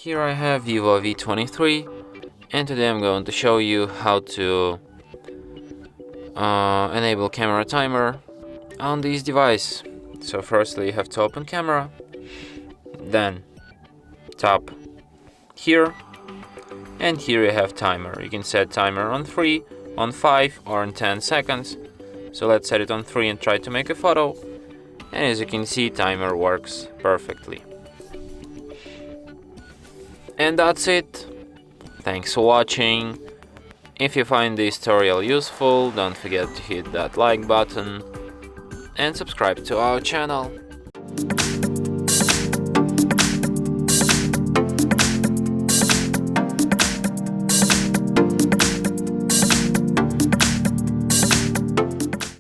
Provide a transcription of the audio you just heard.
Here I have VIVO V23, and today I'm going to show you how to enable camera timer on this device. So firstly you have to open camera, then tap here, and here you have timer. You can set timer on 3, on 5 or on 10 seconds. So let's set it on 3 and try to make a photo, and as you can see, timer works perfectly. And that's it. Thanks for watching. If you find this tutorial useful, don't forget to hit that like button and subscribe to our channel.